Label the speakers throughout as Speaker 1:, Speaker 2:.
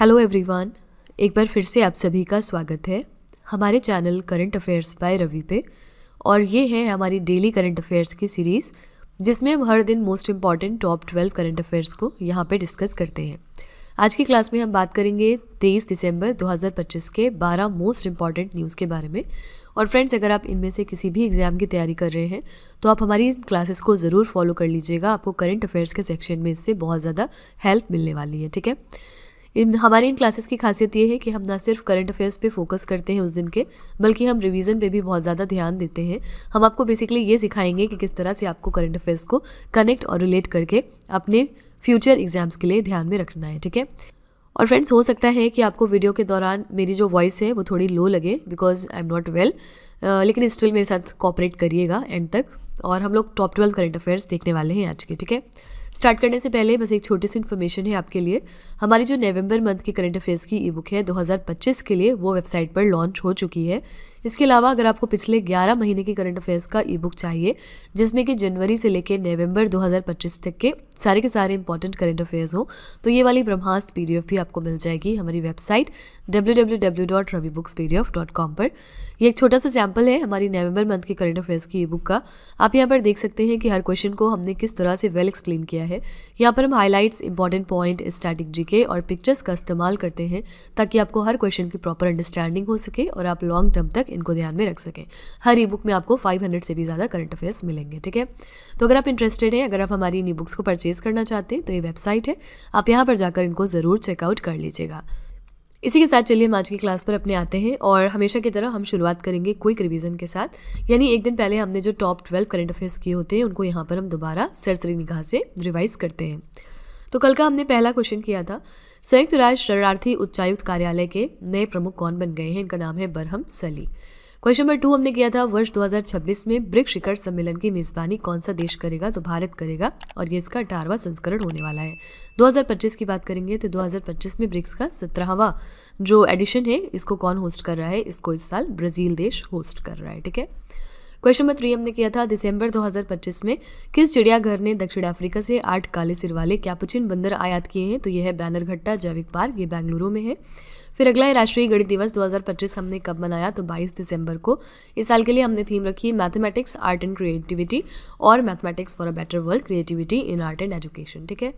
Speaker 1: Hello everyone, एक बार फिर से आप सभी का स्वागत है हमारे channel current affairs by Ravi पे। और ये है हमारी डेली करंट अफेयर्स की सीरीज़ जिसमें हम हर दिन most important top 12 current affairs को यहाँ पे डिस्कस करते हैं। आज की क्लास में हम बात करेंगे 23 दिसंबर 2025 के 12 मोस्ट इम्पॉर्टेंट न्यूज़ के बारे में। और फ्रेंड्स, अगर आप इनमें से किसी भी एग्ज़ाम की तैयारी कर रहे हैं तो आप हमारी इन क्लासेस को ज़रूर फॉलो कर लीजिएगा। आपको करंट अफेयर्स के सेक्शन में इससे बहुत ज़्यादा हेल्प मिलने वाली है, ठीक है। हमारी इन क्लासेस की खासियत ये है कि हम ना सिर्फ करंट अफेयर्स पे फोकस करते हैं उस दिन के, बल्कि हम रिवीजन पे भी बहुत ज़्यादा ध्यान देते हैं। हम आपको बेसिकली ये सिखाएंगे कि किस तरह से आपको करंट अफेयर्स को कनेक्ट और रिलेट करके अपने फ्यूचर एग्जाम्स के लिए ध्यान में रखना है, ठीक है। और फ्रेंड्स, हो सकता है कि आपको वीडियो के दौरान मेरी जो वॉइस है वो थोड़ी लो लगे because I am not well, लेकिन स्टिल मेरे साथ कोऑपरेट करिएगा एंड तक। और हम लोग टॉप 12 करंट अफेयर्स देखने वाले हैं आज के, ठीक है। स्टार्ट करने से पहले बस एक छोटी सी इन्फॉर्मेशन है आपके लिए। हमारी जो नवंबर मंथ की करंट अफेयर्स की ई बुक है 2025 के लिए, वो वेबसाइट पर लॉन्च हो चुकी है। इसके अलावा अगर आपको पिछले 11 महीने की करंट अफेयर्स का ई बुक चाहिए जिसमें कि जनवरी से लेकर नवंबर 2025 तक के सारे इंपॉर्टेंट करंट अफेयर्स हो, तो ये वाली ब्रह्मास्त्र PDF भी आपको मिल जाएगी हमारी वेबसाइट www.ravibooks.pdf.com पर। ये एक छोटा सा सैम्पल है हमारी नवंबर मंथ की करंट अफेयर्स की ई बुक का। आप यहाँ पर देख सकते हैं कि हर क्वेश्चन को हमने किस तरह से वेल एक्सप्लेन किया है। यहाँ पर हम highlights, important point, static GK और पिक्चर्स का इस्तेमाल करते हैं ताकि आपको हर क्वेश्चन की प्रॉपर अंडरस्टैंडिंग हो सके और आप लॉन्ग टर्म तक इनको ध्यान में रख सकें। हर ई बुक में आपको 500 से भी ज़्यादा करंट अफेयर्स मिलेंगे, ठीक है। तो अगर आप इंटरेस्टेड हैं, अगर आप हमारी इन ई बुक्स को परचेज करना चाहते हैं तो ये वेबसाइट है, आप यहाँ पर जाकर इनको ज़रूर चेकआउट कर लीजिएगा। इसी के साथ चलिए हम आज की क्लास पर अपने आते हैं और हमेशा की तरह हम शुरुआत करेंगे क्विक रिवीजन के साथ। यानी एक दिन पहले हमने जो टॉप 12 करंट अफेयर्स किए होते हैं उनको यहाँ पर हम दोबारा सरसरी निगाह से रिवाइज करते हैं। तो कल का हमने पहला क्वेश्चन किया था, संयुक्त राष्ट्र शरणार्थी उच्चायुक्त कार्यालय के नए प्रमुख कौन बन गए हैं? इनका नाम है बरहम सली। क्वेश्चन नंबर 2 हमने किया था, वर्ष 2026 में ब्रिक्स शिखर सम्मेलन की मेजबानी कौन सा देश करेगा? तो भारत करेगा और ये इसका 18वां संस्करण होने वाला है। 2025 की बात करेंगे तो 2025 में ब्रिक्स का 17वां जो एडिशन है इसको कौन होस्ट कर रहा है? इसको इस साल ब्राज़ील देश होस्ट कर रहा है, ठीक है। क्वेश्चन नंबर 3 हमने किया था, दिसंबर 2025 में किस चिड़ियाघर ने दक्षिण अफ्रीका से 8 काले सिर वाले कैपुचिन बंदर आयात किए हैं? तो यह है बैनरघट्टा जैविक पार्क, ये बेंगलुरु में है। फिर अगला है राष्ट्रीय गणित दिवस 2025 हमने कब मनाया? तो 22 दिसंबर को। इस साल के लिए हमने थीम रखी मैथमेटिक्स, आर्ट एंड क्रिएटिविटी और mathematics for a better world, creativity in art and education, ठीक है।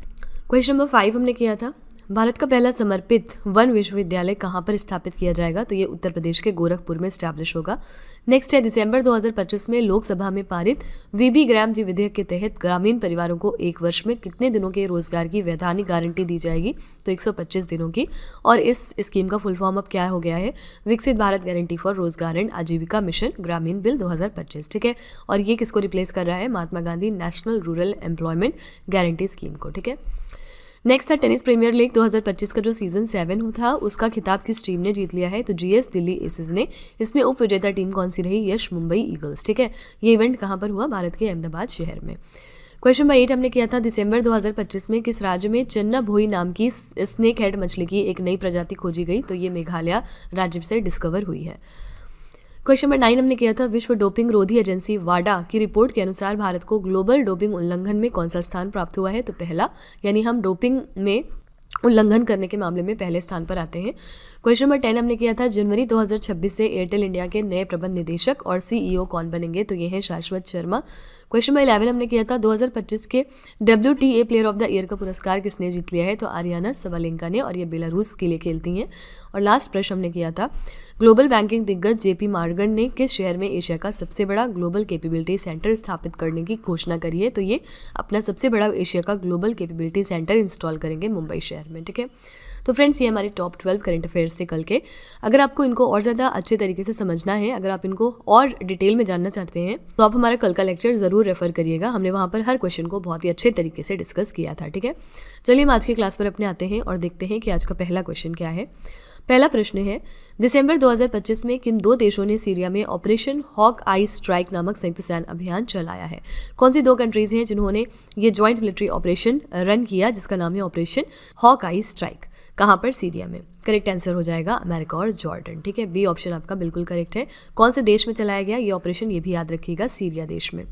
Speaker 1: क्वेश्चन नंबर 5 हमने किया था, भारत का पहला समर्पित वन विश्वविद्यालय कहाँ पर स्थापित किया जाएगा? तो ये उत्तर प्रदेश के गोरखपुर में स्टैब्लिश होगा। नेक्स्ट है, दिसंबर 2025 में लोकसभा में पारित वीबी ग्राम जी विधेयक के तहत ग्रामीण परिवारों को एक वर्ष में कितने दिनों के रोजगार की वैधानिक गारंटी दी जाएगी? तो 125 दिनों की। और इस स्कीम का फुल फॉर्म अब क्या हो गया है? विकसित भारत गारंटी फॉर रोजगार एंड आजीविका मिशन ग्रामीण बिल 2025, ठीक है। और ये किसको रिप्लेस कर रहा है? Mahatma Gandhi national rural employment guarantee scheme को, ठीक है। नेक्स्ट था, टेनिस प्रीमियर लीग 2025 का जो सीजन 7 था उसका खिताब किस टीम ने जीत लिया है? तो GS दिल्ली एसेस ने। इसमें उप विजेता टीम कौन सी रही? यश मुंबई ईगल्स, ठीक है। ये इवेंट कहाँ पर हुआ? भारत के अहमदाबाद शहर में। क्वेश्चन नंबर 8 हमने किया था, दिसंबर 2025 में किस राज्य में चन्ना भोई नाम की स्नेक हेड मछली की एक नई प्रजाति खोजी गई? तो ये मेघालय राज्य से डिस्कवर हुई है। क्वेश्चन नंबर 9 हमने किया था, विश्व डोपिंग रोधी एजेंसी वाडा की रिपोर्ट के अनुसार भारत को ग्लोबल डोपिंग उल्लंघन में कौन सा स्थान प्राप्त हुआ है? तो पहला, यानी हम डोपिंग में उल्लंघन करने के मामले में पहले स्थान पर आते हैं। क्वेश्चन नंबर 10 हमने किया था, जनवरी 2026 से एयरटेल इंडिया के नए प्रबंध निदेशक और CEO कौन बनेंगे? तो ये है शाश्वत शर्मा। क्वेश्चन नंबर 11 हमने किया था, 2025 के WTA player of the year का पुरस्कार किसने जीत लिया है? तो आरियाना सबालेंका ने, और ये बेलारूस के लिए खेलती हैं। और लास्ट प्रश्न हमने किया था, ग्लोबल बैंकिंग दिग्गज JP मॉर्गन ने किस शहर में एशिया का सबसे बड़ा ग्लोबल कैपेबिलिटी सेंटर स्थापित करने की घोषणा करी है? तो ये अपना सबसे बड़ा एशिया का ग्लोबल कैपेबिलिटी सेंटर इंस्टॉल करेंगे मुंबई शहर में, ठीक है। तो फ्रेंड्स, ये हमारी टॉप 12 करंट अफेयर्स थे कल के। अगर आपको इनको और ज़्यादा अच्छे तरीके से समझना है, अगर आप इनको और डिटेल में जानना चाहते हैं तो आप हमारा कल का लेक्चर ज़रूर रेफर करिएगा। हमने वहाँ पर हर क्वेश्चन को बहुत ही अच्छे तरीके से डिस्कस किया था, ठीक है। चलिए हम आज की क्लास पर अपने आते हैं और देखते हैं कि आज का पहला क्वेश्चन क्या है। पहला प्रश्न है, दिसंबर 2025 में किन 2 देशों ने सीरिया में ऑपरेशन हॉक आई स्ट्राइक नामक संयुक्त सैन्य अभियान चलाया है? कौन सी 2 कंट्रीज हैं जिन्होंने ये ज्वाइंट मिलिट्री ऑपरेशन रन किया जिसका नाम है ऑपरेशन हॉक आई स्ट्राइक? कहाँ पर? सीरिया में। करेक्ट आंसर हो जाएगा अमेरिका और जॉर्डन, ठीक है। बी ऑप्शन आपका बिल्कुल करेक्ट है। कौन से देश में चलाया गया ये ऑपरेशन? ये भी याद रखिएगा, सीरिया देश में।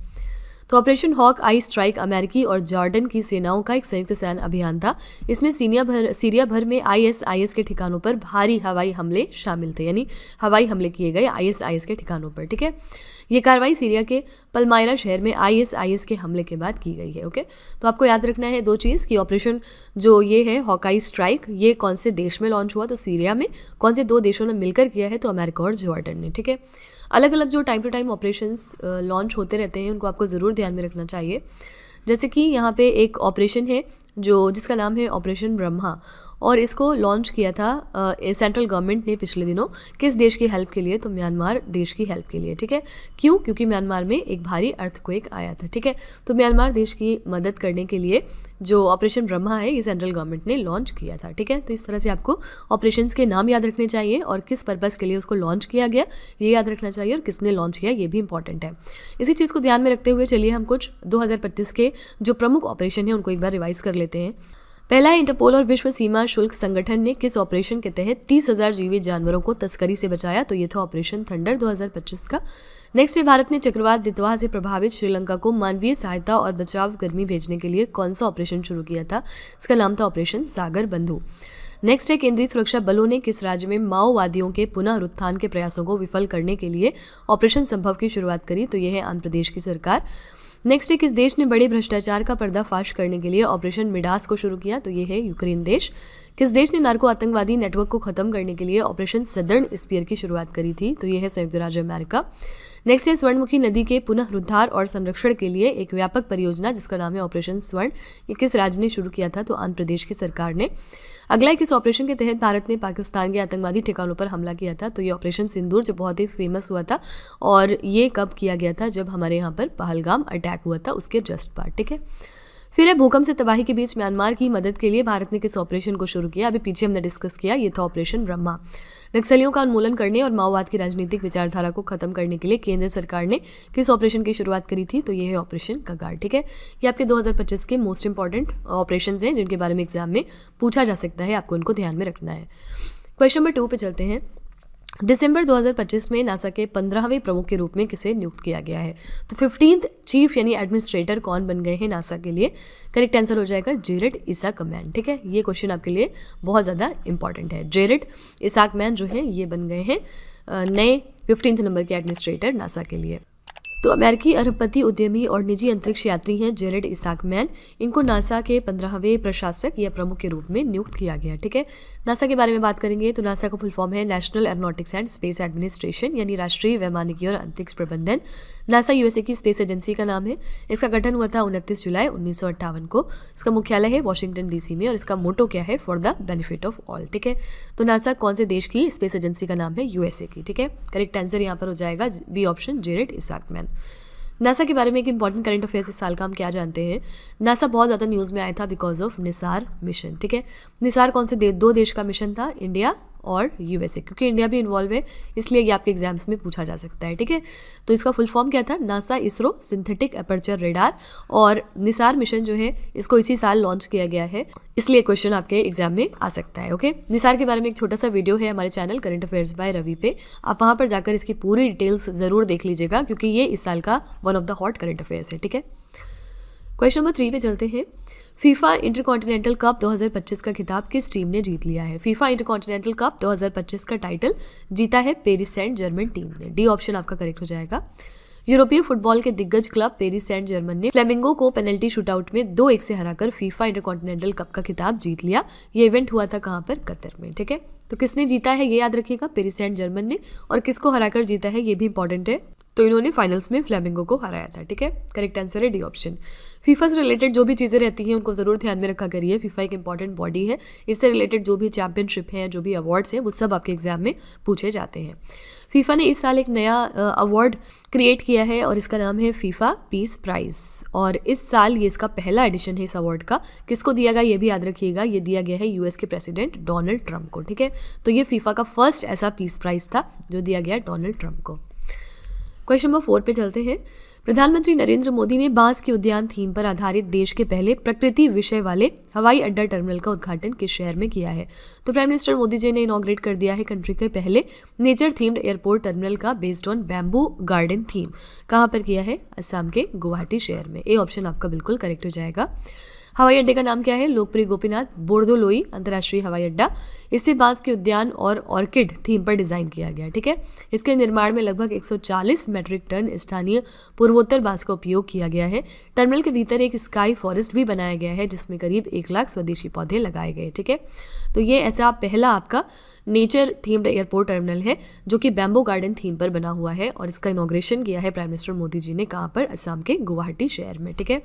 Speaker 1: तो ऑपरेशन हॉक आई स्ट्राइक अमेरिकी और जॉर्डन की सेनाओं का एक संयुक्त सैन्य अभियान था। इसमें सीरिया भर में आईएसआईएस के ठिकानों पर भारी हवाई हमले शामिल थे, यानी हवाई हमले किए गए आईएसआईएस के ठिकानों पर। ठीक है, ये कार्रवाई सीरिया के पलमायरा शहर में आईएसआईएस के हमले के बाद की गई है। ओके, तो आपको याद रखना है दो चीज़ कि ऑपरेशन जो ये है हॉकाई स्ट्राइक, ये कौन से देश में लॉन्च हुआ, तो सीरिया में। कौन से दो देशों ने मिलकर किया है, तो अमेरिका और जॉर्डन ने। ठीक है, अलग अलग जो time to time operations launch होते रहते हैं उनको आपको ज़रूर ध्यान में रखना चाहिए। जैसे कि यहाँ पे एक ऑपरेशन है जिसका नाम है ऑपरेशन ब्रह्मा, और इसको लॉन्च किया था सेंट्रल गवर्नमेंट ने पिछले दिनों। किस देश की हेल्प के लिए, तो म्यांमार देश की हेल्प के लिए। ठीक है, क्यों? क्योंकि म्यांमार में एक भारी अर्थक्वेक आया था। ठीक है, तो म्यांमार देश की मदद करने के लिए जो ऑपरेशन ब्रह्मा है ये सेंट्रल गवर्नमेंट ने लॉन्च किया था। ठीक है, तो इस तरह से आपको ऑपरेशंस के नाम याद रखने चाहिए और किस पर्पज़ के लिए उसको लॉन्च किया गया ये याद रखना चाहिए, और किसने लॉन्च किया ये भी इंपॉर्टेंट है। इसी चीज़ को ध्यान में रखते हुए चलिए हम कुछ 2025 के जो प्रमुख ऑपरेशन है उनको एक बार रिवाइज कर लेते हैं। पहला है, इंटरपोल और विश्व सीमा शुल्क संगठन ने किस ऑपरेशन के तहत 30,000 जीवित जानवरों को तस्करी से बचाया, तो ये था ऑपरेशन थंडर 2025 का। नेक्स्ट है, भारत ने चक्रवात दितवा से प्रभावित श्रीलंका को मानवीय सहायता और बचाव कर्मी भेजने के लिए कौन सा ऑपरेशन शुरू किया था, इसका नाम था ऑपरेशन सागर बंधु। नेक्स्ट है, केंद्रीय सुरक्षा बलों ने किस राज्य में माओवादियों के पुनरुत्थान के प्रयासों को विफल करने के लिए ऑपरेशन संभव की शुरुआत करी, तो यह है आंध्र प्रदेश की सरकार। नेक्स्ट है, किस देश ने बड़े भ्रष्टाचार का पर्दाफाश करने के लिए ऑपरेशन मिडास को शुरू किया, तो ये है यूक्रेन देश। किस देश ने नार्को आतंकवादी नेटवर्क को खत्म करने के लिए ऑपरेशन सदर्न स्पीयर की शुरुआत करी थी, तो ये है संयुक्त राज्य अमेरिका। नेक्स्ट है, स्वर्णमुखी नदी के पुनरुद्धार और संरक्षण के लिए एक व्यापक परियोजना जिसका नाम है ऑपरेशन स्वर्ण, ये किस राज्य ने शुरू किया था, तो आंध्र प्रदेश की सरकार ने। अगला है, किस ऑपरेशन के तहत भारत ने पाकिस्तान के आतंकवादी ठिकानों पर हमला किया था, तो ये ऑपरेशन सिंदूर जो बहुत ही फेमस हुआ था, और ये कब किया गया था, जब हमारे यहाँ पर पहलगाम अटैक हुआ था उसके जस्ट बाद। ठीक है, फिर है, भूकंप से तबाही के बीच म्यांमार की मदद के लिए भारत ने किस ऑपरेशन को शुरू किया, अभी पीछे हमने डिस्कस किया, ये था ऑपरेशन ब्रह्मा। नक्सलियों का उन्मूलन करने और माओवाद की राजनीतिक विचारधारा को खत्म करने के लिए केंद्र सरकार ने किस ऑपरेशन की शुरुआत करी थी, तो ये है ऑपरेशन कगार। ठीक है, ये आपके 2025 के मोस्ट इंपॉर्टेंट ऑपरेशन हैं जिनके बारे में एग्जाम में पूछा जा सकता है, आपको इनको ध्यान में रखना है। क्वेश्चन नंबर 2 पे चलते हैं। दिसंबर 2025 में नासा के 15वें प्रमुख के रूप में किसे नियुक्त किया गया है, तो 15th चीफ यानी एडमिनिस्ट्रेटर कौन बन गए हैं नासा के लिए, करेक्ट आंसर हो जाएगा जेरेड इसाकमैन। ठीक है, ये क्वेश्चन आपके लिए बहुत ज़्यादा इंपॉर्टेंट है। जेरेड इसाकमैन जो है ये बन गए हैं नए 15th नंबर के एडमिनिस्ट्रेटर नासा के लिए। तो अमेरिकी अरबपति उद्यमी और निजी अंतरिक्ष यात्री हैं जेरेड इसाकमैन। इनको नासा के 15वें प्रशासक या प्रमुख के रूप में नियुक्त किया गया। ठीक है, नासा के बारे में बात करेंगे तो नासा का फुल फॉर्म है national aeronautics and space administration, यानी राष्ट्रीय वैमानिकी और अंतरिक्ष प्रबंधन। नासा यूएसए की स्पेस एजेंसी का नाम है। इसका गठन हुआ था 29 जुलाई 1958 को। इसका मुख्यालय है वॉशिंगटन डीसी में, और इसका मोटो क्या है, for the benefit of all. ठीक है, तो नासा कौन से देश की स्पेस एजेंसी का नाम है, यूएसए की। ठीक है, करेक्ट आंसर यहाँ पर हो जाएगा बी ऑप्शन, जेरेड इसाकमैन। नासा के बारे में एक इंपॉर्टेंट करंट अफेयर्स इस साल का हम क्या जानते हैं। नासा बहुत ज़्यादा न्यूज़ में आया था बिकॉज ऑफ निसार मिशन। ठीक है, निसार कौन से दो देश का मिशन था, इंडिया और यूएसए, क्योंकि इंडिया भी इन्वॉल्व है इसलिए ये आपके एग्जाम्स में पूछा जा सकता है। ठीक है, तो इसका फुल फॉर्म क्या था, NASA ISRO synthetic aperture radar, और निसार मिशन जो है इसको इसी साल लॉन्च किया गया है, इसलिए क्वेश्चन आपके एग्जाम में आ सकता है। ओके, निसार के बारे में एक छोटा सा वीडियो है हमारे channel current affairs by Ravi पे, आप वहाँ पर जाकर इसकी पूरी डिटेल्स ज़रूर देख लीजिएगा क्योंकि ये इस साल का one of the hot current affairs है। ठीक है, क्वेश्चन नंबर 3 पे चलते हैं। फीफा इंटरकॉन्टिनेंटल कप 2025 का खिताब किस टीम ने जीत लिया है। फीफा इंटरकॉन्टिनेंटल कप 2025 का टाइटल जीता है पेरिस सेंट जर्मन टीम ने। डी ऑप्शन आपका करेक्ट हो जाएगा। यूरोपीय फुटबॉल के दिग्गज क्लब पेरिस सेंट जर्मन ने फ्लेमिंगो को पेनल्टी शूटआउट में 2-1 से हराकर फीफा इंटरकॉन्टिनेंटल कप का खिताब जीत लिया। ये इवेंट हुआ था कहाँ पर, कतर में। ठीक है, तो किसने जीता है ये याद रखिएगा, पेरिस सेंट जर्मन ने, और किसको हराकर जीता है ये भी इंपॉर्टेंट है, तो इन्होंने फाइनल्स में फ्लेमिंगो को हराया था। ठीक है, करेक्ट आंसर है डी ऑप्शन। फीफा से रिलेटेड जो भी चीज़ें रहती हैं उनको ज़रूर ध्यान में रखा करिए। फीफा एक इंपॉर्टेंट बॉडी है, इससे रिलेटेड जो भी चैंपियनशिप है, जो भी अवार्ड्स हैं, वो सब आपके एग्जाम में पूछे जाते हैं। फीफा ने इस साल एक नया अवार्ड क्रिएट किया है और इसका नाम है फीफा पीस प्राइज़, और इस साल ये इसका पहला एडिशन है इस अवार्ड का। किसको दिया गया ये भी याद रखिएगा, ये दिया गया है यूएस के प्रेसिडेंट डोनाल्ड ट्रंप को। ठीक है, तो ये फीफा का फर्स्ट ऐसा पीस प्राइज़ था जो दिया गया डोनाल्ड ट्रंप को। क्वेश्चन नंबर 4 पे चलते हैं। प्रधानमंत्री नरेंद्र मोदी ने बांस के उद्यान थीम पर आधारित देश के पहले प्रकृति विषय वाले हवाई अड्डा टर्मिनल का उद्घाटन किस शहर में किया है? तो प्राइम मिनिस्टर मोदी जी ने इनॉग्रेट कर दिया है कंट्री के पहले नेचर थीम्ड एयरपोर्ट टर्मिनल का based on bamboo garden theme. कहाँ पर किया है? असम के गुवाहाटी शहर में। ए ऑप्शन आपका बिल्कुल करेक्ट हो जाएगा। हवाई अड्डे का नाम क्या है? लोकप्रिय गोपीनाथ बोरदोलोई अंतर्राष्ट्रीय हवाई अड्डा। इसे बांस के उद्यान और ऑर्किड थीम पर डिजाइन किया गया। ठीक है, इसके निर्माण में लगभग 140 मैट्रिक टन स्थानीय पूर्वोत्तर बांस का उपयोग किया गया है। टर्मिनल के भीतर एक स्काई फॉरेस्ट भी बनाया गया है जिसमें करीब 1 लाख स्वदेशी पौधे लगाए गए। ठीक है, तो ये ऐसा पहला आपका नेचर थीम्ड एयरपोर्ट टर्मिनल है जो कि बैम्बो गार्डन थीम पर बना हुआ है और इसका इनॉग्रेशन किया है प्राइम मिनिस्टर मोदी जी ने। कहाँ पर? असम के गुवाहाटी शहर में। ठीक है,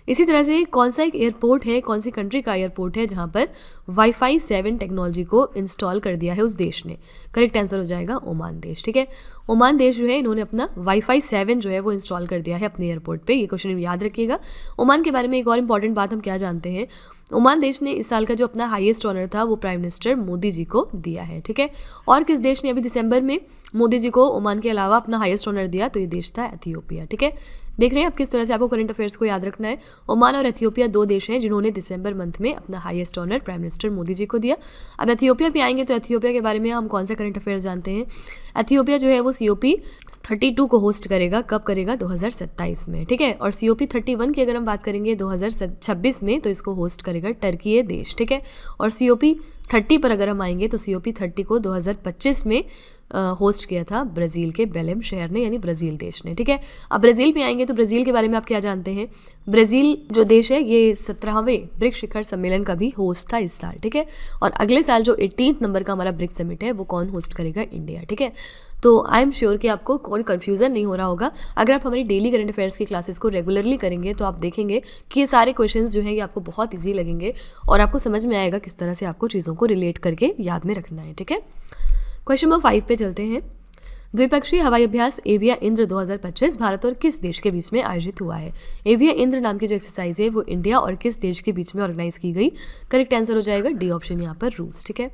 Speaker 1: इसी तरह से कौन सा एक एयरपोर्ट है, कौन सी कंट्री का एयरपोर्ट है जहां पर वाईफाई 7 टेक्नोलॉजी को इंस्टॉल कर दिया है उस देश ने? करेक्ट आंसर हो जाएगा ओमान देश। ठीक है, ओमान देश जो है इन्होंने अपना वाईफाई 7 जो है वो इंस्टॉल कर दिया है अपने एयरपोर्ट पे। ये क्वेश्चन याद रखिएगा। ओमान के बारे में एक और इंपॉर्टेंट बात हम क्या जानते हैं? ओमान देश ने इस साल का जो अपना हाईएस्ट ऑनर था वो प्राइम मिनिस्टर मोदी जी को दिया है। ठीक है, और किस देश ने अभी दिसंबर में मोदी जी को ओमान के अलावा अपना हाईएस्ट ऑनर दिया? तो ये देश था एथियोपिया। ठीक है, देख रहे हैं आप किस तरह से आपको करंट अफेयर्स को याद रखना है। ओमान और एथियोपिया 2 देश हैं जिन्होंने दिसंबर मंथ में अपना highest honour prime minister Modi ji को दिया। अब एथियोपिया पे आएंगे तो एथियोपिया के बारे में हम कौन सा करंट अफेयर्स जानते हैं? एथियोपिया जो है वो COP 32 को होस्ट करेगा। कब करेगा? 2027 में। ठीक है, और COP 31 की अगर हम बात करेंगे 2026 में तो इसको होस्ट करेगा टर्की देश। ठीक है, और COP 30 पर अगर हम आएंगे तो COP 30 को 2025 में होस्ट किया था ब्राज़ील के बेलेम शहर ने, यानी ब्राज़ील देश ने। ठीक है, अब ब्राज़ील पे आएंगे तो ब्राज़ील के बारे में आप क्या जानते हैं? ब्राज़ील जो देश है ये 17वें ब्रिक्स शिखर सम्मेलन का भी होस्ट था इस साल। ठीक है, और अगले साल जो 18th नंबर का हमारा ब्रिक्स समिट है वो कौन होस्ट करेगा? इंडिया। ठीक है, तो आई एम श्योर कि आपको कोई कन्फ्यूज़न नहीं हो रहा होगा। अगर आप हमारी डेली करंट अफेयर्स की क्लासेस को रेगुलरली करेंगे तो आप देखेंगे कि ये सारे क्वेश्चंस जो हैं ये आपको बहुत ईजी लगेंगे और आपको समझ में आएगा किस तरह से आपको चीज़ों को रिलेट करके याद में रखना है। ठीक है, क्वेश्चन नंबर 5 पे चलते हैं। द्विपक्षीय हवाई अभ्यास एविया इंद्र 2025 भारत और किस देश के बीच में आयोजित हुआ है? एविया इंद्र नाम की जो एक्सरसाइज है वो इंडिया और किस देश के बीच में ऑर्गेनाइज की गई? करेक्ट आंसर हो जाएगा डी ऑप्शन यहाँ पर रूस। ठीक है,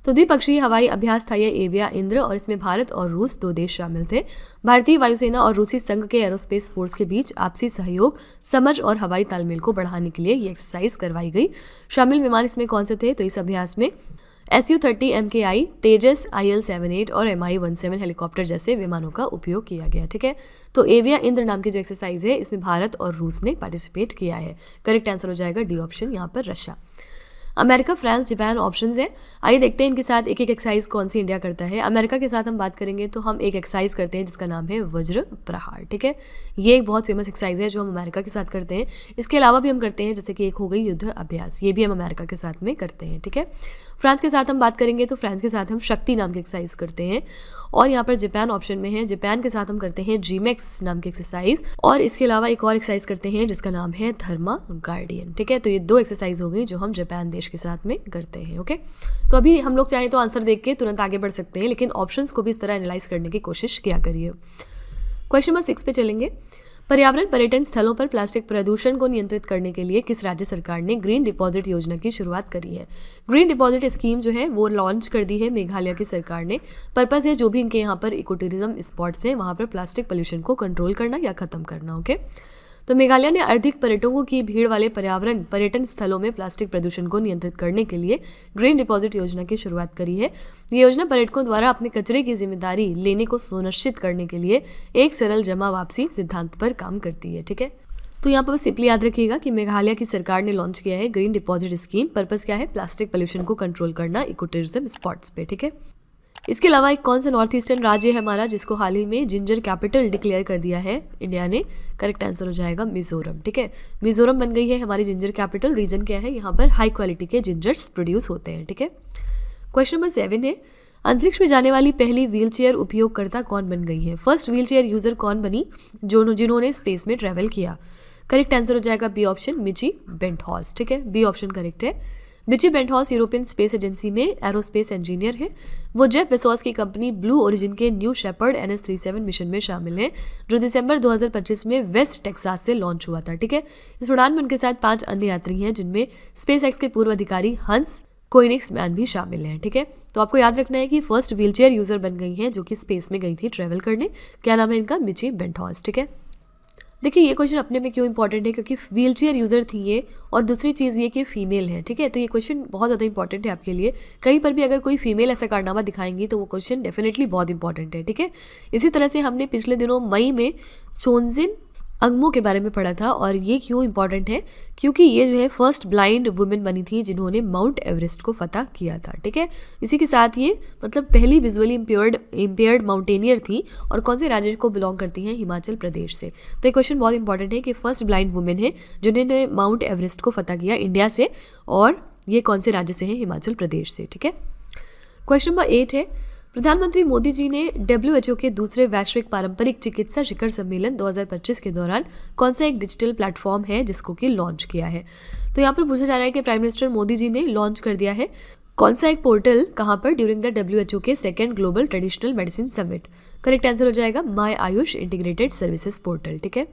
Speaker 1: तो द्विपक्षीय हवाई अभ्यास था यह एविया इंद्र और इसमें भारत और रूस 2 देश शामिल थे। भारतीय वायुसेना और रूसी संघ के एरोस्पेस फोर्स के बीच आपसी सहयोग, समझ और हवाई तालमेल को बढ़ाने के लिए ये एक्सरसाइज करवाई गई। शामिल विमान इसमें कौन से थे? तो इस अभ्यास में Su-30 MKI, तेजस IL-78 और Mi-17 हेलीकॉप्टर जैसे विमानों का उपयोग किया गया। ठीक है, तो एविया इंद्र नाम की जो एक्सरसाइज है इसमें भारत और रूस ने पार्टिसिपेट किया है। करेक्ट आंसर हो जाएगा डी ऑप्शन यहाँ पर Russia. America, France, Japan options हैं। आइए देखते हैं इनके साथ एक एक एक्सरसाइज कौन सी इंडिया करता है। अमेरिका के साथ हम बात करेंगे तो हम एक एक्सरसाइज करते हैं जिसका नाम है वज्र प्रहार। ठीक है, ये एक बहुत फेमस एक्सरसाइज है जो हम अमेरिका के साथ करते हैं। इसके अलावा भी हम करते हैं, जैसे कि एक हो गई युद्ध अभ्यास, ये भी हम अमेरिका के साथ में करते हैं। ठीक है, फ्रांस के साथ हम बात करेंगे तो फ्रांस के साथ हम शक्ति नाम की एक्सरसाइज करते हैं। और यहाँ पर जापान ऑप्शन में है, जापान के साथ हम करते हैं जीमेक्स नाम की एक्सरसाइज। और इसके अलावा एक और एक्सरसाइज करते हैं जिसका नाम है थर्मा गार्डियन। ठीक है, तो ये 2 एक्सरसाइज हो गई जो हम जापान देश के साथ में करते हैं। ओके, तो अभी हम लोग चाहें तो आंसर देख के तुरंत आगे बढ़ सकते हैं, लेकिन ऑप्शंस को भी इस तरह एनालाइज करने की कोशिश किया करिए। क्वेश्चन नंबर 6 पे चलेंगे। पर्यावरण पर्यटन स्थलों पर प्लास्टिक प्रदूषण को नियंत्रित करने के लिए किस राज्य सरकार ने ग्रीन डिपॉजिट योजना की शुरुआत करी है? ग्रीन डिपॉजिट स्कीम जो है वो लॉन्च कर दी है मेघालय की सरकार ने। पर्पस है जो भी इनके यहाँ पर इको टूरिज्म स्पॉट्स हैं वहाँ पर प्लास्टिक पोल्यूशन को कंट्रोल करना या खत्म करना। ओके, तो मेघालय ने अधिक पर्यटकों की भीड़ वाले पर्यावरण पर्यटन स्थलों में प्लास्टिक प्रदूषण को नियंत्रित करने के लिए ग्रीन डिपॉजिट योजना की शुरुआत करी है। ये योजना पर्यटकों द्वारा अपने कचरे की जिम्मेदारी लेने को सुनिश्चित करने के लिए एक सरल जमा वापसी सिद्धांत पर काम करती है। ठीक है, तो यहाँ पर सिंपली याद रखिएगा कि मेघालय की सरकार ने लॉन्च किया है ग्रीन डिपॉजिट स्कीम। पर्पस क्या है? प्लास्टिक पोल्यूशन को कंट्रोल करना इको टूरिज्म स्पॉट्स पे। ठीक है, इसके अलावा एक कौन सा नॉर्थ ईस्टर्न राज्य है हमारा जिसको हाल ही में जिंजर कैपिटल डिक्लेयर कर दिया है इंडिया ने? करेक्ट आंसर हो जाएगा मिजोरम। ठीक है, मिजोरम बन गई है हमारी जिंजर कैपिटल। रीजन क्या है? यहाँ पर हाई क्वालिटी के जिंजर्स प्रोड्यूस होते हैं। ठीक है, क्वेश्चन नंबर 7 है। अंतरिक्ष में जाने वाली पहली व्हीलचेयर उपयोगकर्ता कौन बन गई है? फर्स्ट व्हीलचेयर यूजर कौन बनी जिन्होंने स्पेस में ट्रेवल किया? करेक्ट आंसर हो जाएगा बी ऑप्शन मिची बेंटहॉस। ठीक है, बी ऑप्शन करेक्ट है। मिची बेंटहॉस यूरोपियन स्पेस एजेंसी में एरोस्पेस इंजीनियर है। वो जेफ बेजोस की कंपनी ब्लू ओरिजिन के न्यू शेपर्ड NS-37 मिशन में शामिल हैं जो दिसंबर 2025 में वेस्ट टेक्सास से लॉन्च हुआ था। ठीक है, इस उड़ान में उनके साथ 5 अन्य यात्री हैं जिनमें स्पेस एक्स के पूर्व अधिकारी हंस कोइनिक्स मैन भी शामिल हैं। ठीक है, तो आपको याद रखना है कि फर्स्ट व्हीलचेयर यूजर बन गई हैं जो कि स्पेस में गई थी ट्रेवल करने। क्या नाम है इनका? मिची बेंटहॉस। ठीक है, देखिए ये क्वेश्चन अपने में क्यों इंपॉर्टेंट है, क्योंकि व्हील चेयर यूज़र थी ये, और दूसरी चीज़ ये कि फीमेल है, ठीक है। तो ये क्वेश्चन बहुत ज़्यादा इंपॉर्टेंट है आपके लिए। कहीं पर भी अगर कोई फीमेल ऐसा कारनामा दिखाएंगी तो वो क्वेश्चन डेफिनेटली बहुत इंपॉर्टेंट है, ठीक है। इसी तरह से हमने पिछले दिनों मई में चोनजिन अंगमो के बारे में पढ़ा था, और ये क्यों इंपॉर्टेंट है, क्योंकि ये जो है फर्स्ट ब्लाइंड वुमेन बनी थी जिन्होंने माउंट एवरेस्ट को फतह किया था, ठीक है। इसी के साथ ये मतलब पहली विजुअली इम्पेयर्ड माउंटेनियर थी, और कौन से राज्य को बिलोंग करती हैं, हिमाचल प्रदेश से। तो ये क्वेश्चन बहुत इंपॉर्टेंट है कि फर्स्ट ब्लाइंड वुमेन है जिन्होंने माउंट एवरेस्ट को फतह किया इंडिया से, और ये कौन से राज्य से हैं, हिमाचल प्रदेश से, ठीक है। क्वेश्चन नंबर 8 है, प्रधानमंत्री मोदी जी ने WHO के दूसरे वैश्विक पारंपरिक चिकित्सा शिखर सम्मेलन 2025 के दौरान कौन सा एक डिजिटल प्लेटफॉर्म है जिसको कि लॉन्च किया है। तो यहाँ पर पूछा जा रहा है कि प्राइम मिनिस्टर मोदी जी ने लॉन्च कर दिया है कौन सा एक पोर्टल, कहाँ पर, ड्यूरिंग द WHO के second global traditional medicine summit. Correct answer हो जाएगा माई आयुष इंटीग्रेटेड सर्विसेज पोर्टल, ठीक है।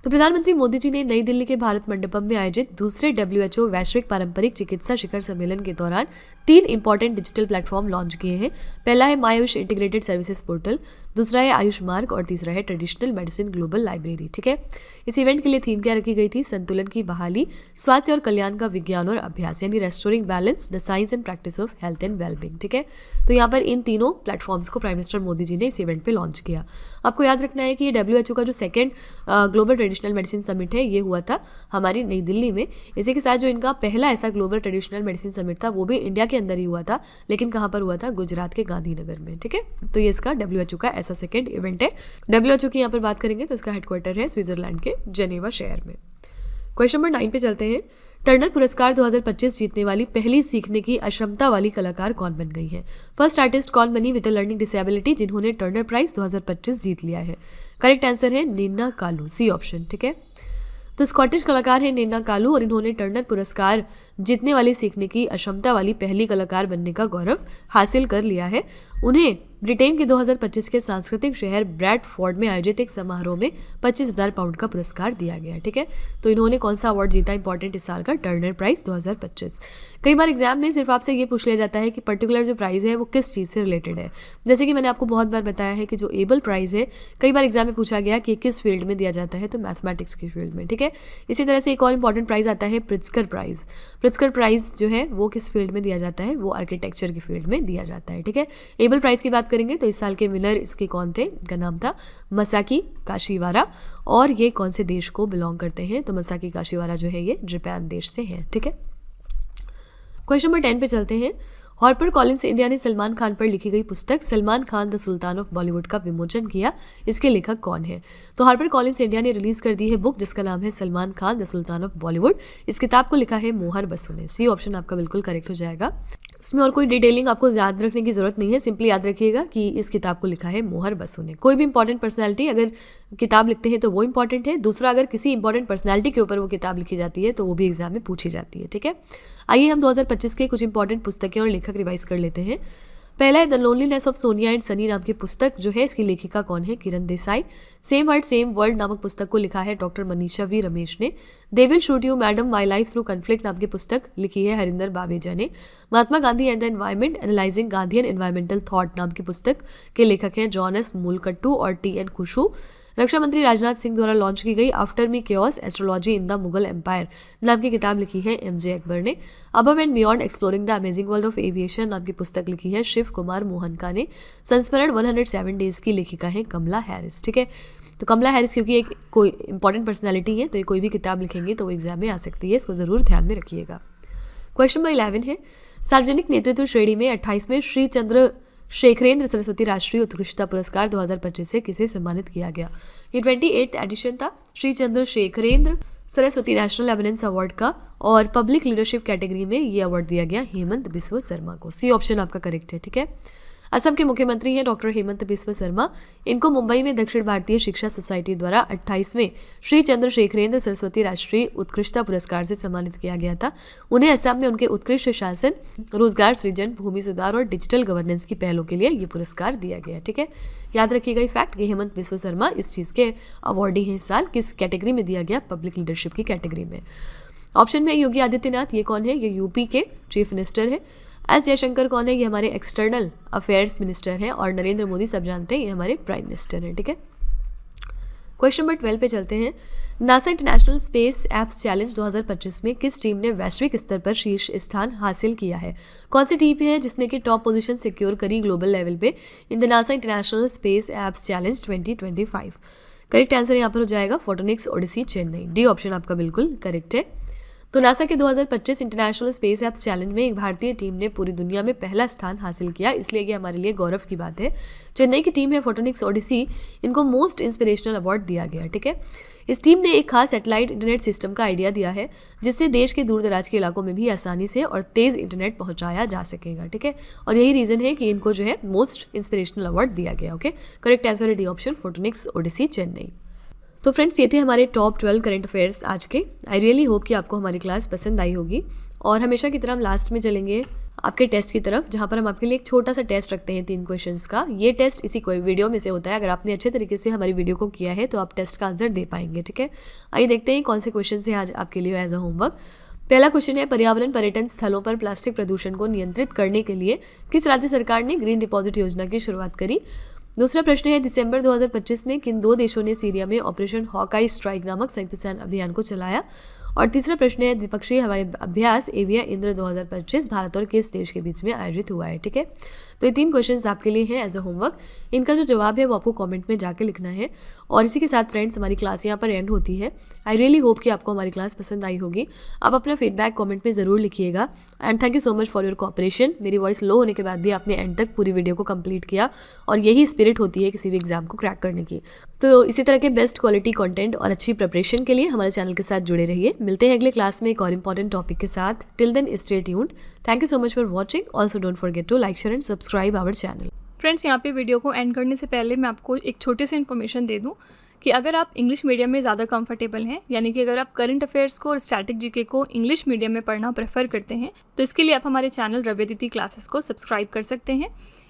Speaker 1: तो प्रधानमंत्री मोदी जी ने नई दिल्ली के भारत मंडपम में आयोजित दूसरे WHO वैश्विक पारंपरिक चिकित्सा शिखर सम्मेलन के दौरान 3 इंपॉर्टेंट डिजिटल प्लेटफॉर्म लॉन्च किए हैं। पहला है माई आयुष इंटीग्रेटेड सर्विसेज पोर्टल, दूसरा है आयुष मार्ग, और तीसरा है ट्रेडिशनल मेडिसिन ग्लोबल लाइब्रेरी, ठीक है। इस इवेंट के लिए थीम क्या रखी गई थी, संतुलन की बहाली, स्वास्थ्य और कल्याण का विज्ञान और अभ्यास, यानी restoring balance, the science and practice of health and wellbeing, ठीक है। तो यहाँ पर इन तीनों प्लेटफॉर्म्स को प्राइम मिनिस्टर मोदी जी ने इस इवेंट पे लॉन्च किया। आपको याद रखना है कि ये WHO का जो second global traditional medicine summit है ये हुआ था हमारी नई दिल्ली में। इसी के साथ जो इनका पहला ऐसा ग्लोबल ट्रेडिशनल मेडिसिन समिट था वो भी इंडिया के अंदर ही हुआ था, लेकिन कहाँ पर हुआ था, गुजरात के गांधीनगर में, ठीक है। तो ये इसका WHO का ऐसा सेकेंड इवेंट है। WHO की यहाँ पर बात करेंगे तो इसका हेडक्वार्टर है स्विट्जरलैंड के जेनेवा शहर में। क्वेश्चन नंबर 9 पे चलते हैं। टर्नर पुरस्कार 2025 जीतने वाली पहली सीखने की अक्षमता वाली कलाकार कौन बन गई है। फर्स्ट आर्टिस्ट कौन बनी विद लर्निंग डिसेबिलिटी जिन्होंने टर्नर प्राइज 2025 जीत लिया है। करेक्ट आंसर है नैना कालू, सी ऑप्शन, ठीक है। तो स्कॉटिश कलाकार है नैना कालू, और इन्होंने टर्नर पुरस्कार जीतने वाली सीखने की अक्षमता वाली पहली कलाकार बनने का गौरव हासिल कर लिया है। उन्हें ब्रिटेन के 2025 के सांस्कृतिक शहर ब्रैडफोर्ड में आयोजित एक समारोह में 25,000 पाउंड का पुरस्कार दिया गया, ठीक है। तो इन्होंने कौन सा अवार्ड जीता इंपॉर्टेंट इस साल का, टर्नर प्राइज 2025। कई बार एग्जाम में सिर्फ आपसे ये पूछ लिया जाता है कि पर्टिकुलर जो प्राइज है वो किस चीज़ से रिलेटेड है। जैसे कि मैंने आपको बहुत बार बताया है कि जो एबल प्राइज है कई बार एग्जाम में पूछा गया कि किस फील्ड में दिया जाता है, तो मैथमेटिक्स की फील्ड में, ठीक है। इसी तरह से एक और इंपॉर्टेंट प्राइज आता है प्रिट्जकर प्राइज। प्रिट्जकर प्राइज जो है वो किस फील्ड में दिया जाता है, वो आर्किटेक्चर की फील्ड में दिया जाता है, ठीक है। एबल प्राइज की बात करेंगे तो इस साल के विनर इसके कौन थे, इनका नाम था मसाकी काशीवारा, और ये कौन से देश को बिलोंग करते हैं, तो मसाकी काशीवारा जो है ये जापान देश से हैं, ठीक है। क्वेश्चन नंबर 10 पे चलते हैं। हार्पर कॉलिंस इंडिया ने सलमान खान पर लिखी गई पुस्तक Salman Khan the sultan of Bollywood का विमोचन किया, इसके लेखक कौन है। तो हार्पर कॉलिंस इंडिया ने रिलीज कर दी है बुक जिसका नाम है Salman Khan the sultan of Bollywood. इस किताब को लिखा है मोहर बसु ने, सी ऑप्शन आपका बिल्कुल करेक्ट हो जाएगा। इसमें और कोई डिटेलिंग आपको याद रखने की जरूरत नहीं है, सिंपली याद रखिएगा कि इस किताब को लिखा है मोहर बसु ने। कोई भी इंपॉर्टेंट पर्सनैलिटी अगर किताब लिखते हैं तो वो इंपॉर्टेंट है, दूसरा अगर किसी इंपॉर्टेंट पर्सनैलिटी के ऊपर वो किताब लिखी जाती है तो वो भी एग्जाम में पूछी जाती है, ठीक है। आइए हम 2025 के कुछ इंपॉर्टेंट पुस्तकें और लेखक रिवाइज कर लेते हैं। पहला है the loneliness of Sonia and Sunny नाम की पुस्तक जो है, इसकी लेखिका कौन है, Kiran Desai. Same heart same world नामक पुस्तक को लिखा है डॉक्टर मनीषा वी रमेश ने। They will shoot you madam my life through conflict नाम की पुस्तक लिखी है हरिंदर बावेजा ने। Mahatma Gandhi and the environment analysing Gandhian environmental thought नाम की पुस्तक के लेखक हैं जॉन एस मूलकट्टू और TN खुशू। रक्षा मंत्री राजनाथ सिंह द्वारा लॉन्च की गई after me chaos astrology in the Mughal empire नाम की किताब लिखी है MJ अकबर ने। Above and beyond exploring the amazing world of aviation नाम की पुस्तक लिखी है शिव कुमार मोहनका ने। संस्मरण 107 डेज की लेखिका है कमला हैरिस, ठीक है। तो कमला हैरिस क्योंकि एक कोई इंपॉर्टेंट पर्सनैलिटी है तो ये कोई भी किताब लिखेंगे तो वो एग्जाम में आ सकती है, इसको जरूर ध्यान में रखिएगा। क्वेश्चन नंबर 11 है सार्वजनिक नेतृत्व श्रेणी में 28वें श्री चंद्र शेखरेंद्र सरस्वती राष्ट्रीय उत्कृष्टता पुरस्कार 2025 से किसे सम्मानित किया गया। ये 28th एडिशन था श्री चंद्र शेखरेंद्र सरस्वती नेशनल एमिनेंस अवार्ड का, और पब्लिक लीडरशिप कैटेगरी में ये अवार्ड दिया गया हेमंत बिस्व शर्मा को। सी ऑप्शन आपका करेक्ट है, ठीक है। असम के मुख्यमंत्री हैं डॉक्टर हेमंत बिस्व शर्मा। इनको मुंबई में दक्षिण भारतीय शिक्षा सोसाइटी द्वारा 28वें श्री चंद्र शेखरेंद्र सरस्वती राष्ट्रीय उत्कृष्टता पुरस्कार से सम्मानित किया गया था। उन्हें असम में उनके उत्कृष्ट शासन, रोजगार सृजन, भूमि सुधार और डिजिटल गवर्नेंस की पहलों के लिए ये पुरस्कार दिया गया, ठीक है। याद रखिएगा ये फैक्ट कि हेमंत बिस्व शर्मा इस चीज़ के अवार्डी हैं इस साल। किस कैटेगरी में दिया गया, पब्लिक लीडरशिप की कैटेगरी में। ऑप्शन में योगी आदित्यनाथ, ये कौन है, ये यूपी के चीफ मिनिस्टर है। एस जयशंकर कौन है, ये हमारे एक्सटर्नल अफेयर्स मिनिस्टर हैं। और नरेंद्र मोदी सब जानते हैं ये हमारे प्राइम मिनिस्टर हैं, ठीक है। क्वेश्चन नंबर 12 पे चलते हैं। NASA international space apps challenge 2025 में किस टीम ने वैश्विक स्तर पर शीर्ष स्थान हासिल किया है? कौन सी टीम है जिसने कि टॉप पोजीशन सिक्योर करी ग्लोबल लेवल पे in the NASA international space apps challenge 2025? Correct answer यहाँ पर हो जाएगा photonics odyssey Chennai. D option आपका बिल्कुल करेक्ट है। तो नासा के 2025 इंटरनेशनल स्पेस एप्स चैलेंज में एक भारतीय टीम ने पूरी दुनिया में पहला स्थान हासिल किया, इसलिए ये हमारे लिए गौरव की बात है। चेन्नई की टीम है फोटोनिक्स ओडिसी, इनको मोस्ट इंस्पिरेशनल अवार्ड दिया गया। ठीक है, इस टीम ने एक खास सैटेलाइट इंटरनेट सिस्टम का आइडिया दिया है जिससे देश के दूर दराज के इलाकों में भी आसानी से और तेज़ इंटरनेट पहुंचाया जा सकेगा। ठीक है, और यही रीज़न है कि इनको जो है मोस्ट इंस्पिरेशनल अवार्ड दिया गया। ओके, करेक्ट आंसर है D option photonics odyssey Chennai. तो फ्रेंड्स, ये थे हमारे टॉप 12 करंट अफेयर्स आज के। आई रियली होप कि आपको हमारी क्लास पसंद आई होगी। और हमेशा की तरह हम लास्ट में चलेंगे आपके टेस्ट की तरफ, जहाँ पर हम आपके लिए एक छोटा सा टेस्ट रखते हैं 3 क्वेश्चंस का। ये टेस्ट इसी कोई वीडियो में से होता है। अगर आपने अच्छे तरीके से हमारी वीडियो को किया है तो आप टेस्ट का आंसर दे पाएंगे। ठीक है, आइए देखते हैं कौन से क्वेश्चन हैं आज आपके लिए एज अ होमवर्क। पहला क्वेश्चन है, पर्यावरण पर्यटन स्थलों पर प्लास्टिक प्रदूषण को नियंत्रित करने के लिए किस राज्य सरकार ने ग्रीन डिपॉजिट योजना की शुरुआत करी? दूसरा प्रश्न है, दिसंबर 2025 में किन 2 देशों ने सीरिया में ऑपरेशन हॉकाई स्ट्राइक नामक संयुक्त सैन्य अभियान को चलाया? और तीसरा प्रश्न है, द्विपक्षीय हवाई अभ्यास एविया इंद्र 2025 भारत और किस देश के बीच में आयोजित हुआ है? ठीक है, तो ये 3 क्वेश्चंस आपके लिए हैं एज अ होमवर्क। इनका जो जवाब है वो आपको कमेंट में जाके लिखना है। और इसी के साथ फ्रेंड्स, हमारी क्लास यहाँ पर एंड होती है। आई रियली होप कि आपको हमारी क्लास पसंद आई होगी। आप अपना फीडबैक कमेंट में ज़रूर लिखिएगा। And thank you so much for your cooperation. मेरी वॉइस लो होने के बाद भी आपने एंड तक पूरी वीडियो को कंप्लीट किया, और यही स्पिरिट होती है किसी भी एग्जाम को क्रैक करने की। तो इसी तरह के बेस्ट क्वालिटी कंटेंट और अच्छी प्रिपरेशन के लिए हमारे चैनल के साथ जुड़े रहिए। मिलते हैं अगले क्लास में एक और इंपॉर्टेंट टॉपिक के साथ। Till then stay tuned. Thank you so much for watching. Also don't forget to like share and subscribe our channel.
Speaker 2: Friends, यहाँ पे वीडियो को एंड करने से पहले मैं आपको एक छोटी सी इन्फॉर्मेशन दे दूँ कि अगर आप इंग्लिश मीडियम में ज़्यादा कंफर्टेबल हैं, यानी कि अगर आप करंट अफेयर्स को और स्टैटिक जीके को इंग्लिश मीडियम में पढ़ना प्रेफर करते हैं, तो इसके लिए आप हमारे चैनल रवि अदिति क्लासेस को सब्सक्राइब कर सकते हैं।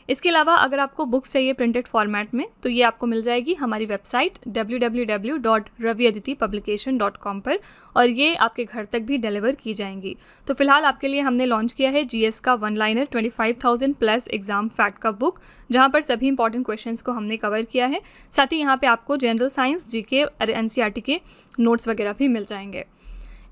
Speaker 2: इसके अलावा अगर आपको बुक्स चाहिए प्रिंटेड फॉर्मेट में, तो ये आपको मिल जाएगी हमारी वेबसाइट www.raviaditipublication.com पर, और ये आपके घर तक भी डिलीवर की जाएंगी। तो फिलहाल आपके लिए हमने लॉन्च किया है जीएस का 1 लाइनर 25,000 प्लस एग्जाम फैक्ट का बुक, जहाँ पर सभी इंपॉर्टेंट क्वेश्चंस को हमने कवर किया है। साथ ही यहाँ पे आपको जनरल साइंस, जीके और एनसीईआरटी के नोट्स वगैरह भी मिल जाएंगे।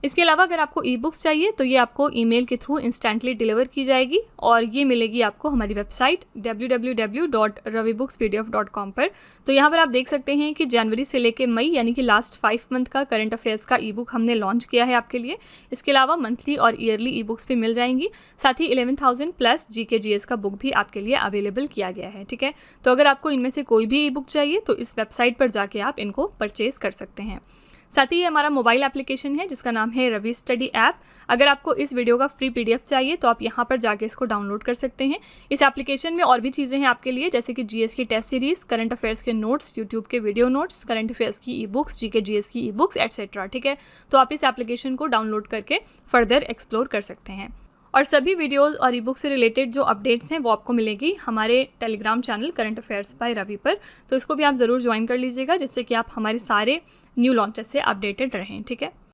Speaker 2: इसके अलावा अगर आपको ई बुक्स चाहिए तो ये आपको ईमेल के थ्रू इंस्टेंटली डिलीवर की जाएगी, और ये मिलेगी आपको हमारी वेबसाइट www.ravibookspdf.com पर। तो यहाँ पर आप देख सकते हैं कि जनवरी से लेकर मई, यानी कि लास्ट 5 मंथ का करंट अफेयर्स का ई बुक हमने लॉन्च किया है आपके लिए। इसके अलावा मंथली और ईयरली ई बुक्स भी मिल जाएंगी। साथ ही 11,000 प्लस जीके जीएस का बुक भी आपके लिए अवेलेबल किया गया है। ठीक है, तो अगर आपको इनमें से कोई भी ई बुक चाहिए तो इस वेबसाइट पर जाके आप इनको परचेज कर सकते हैं। साथ ही ये हमारा मोबाइल एप्लीकेशन है जिसका नाम है रवि स्टडी ऐप। अगर आपको इस वीडियो का फ्री पीडीएफ चाहिए तो आप यहाँ पर जाके इसको डाउनलोड कर सकते हैं। इस एप्लीकेशन में और भी चीज़ें हैं आपके लिए, जैसे कि जीएस की टेस्ट सीरीज़, करंट अफेयर्स के नोट्स, यूट्यूब के वीडियो नोट्स, करंट अफेयर्स की ई बुक्स, जीके जीएस की ई बुक्स एटसेट्रा। ठीक है, तो आप इस एप्लीकेशन को डाउनलोड करके फर्दर एक्सप्लोर कर सकते हैं। और सभी वीडियोस और ई बुक से रिलेटेड जो अपडेट्स हैं वो आपको मिलेगी हमारे Telegram channel current affairs by Ravi पर। तो इसको भी आप ज़रूर ज्वाइन कर लीजिएगा, जिससे कि आप हमारे सारे न्यू लॉन्चेस से अपडेटेड रहें। ठीक है।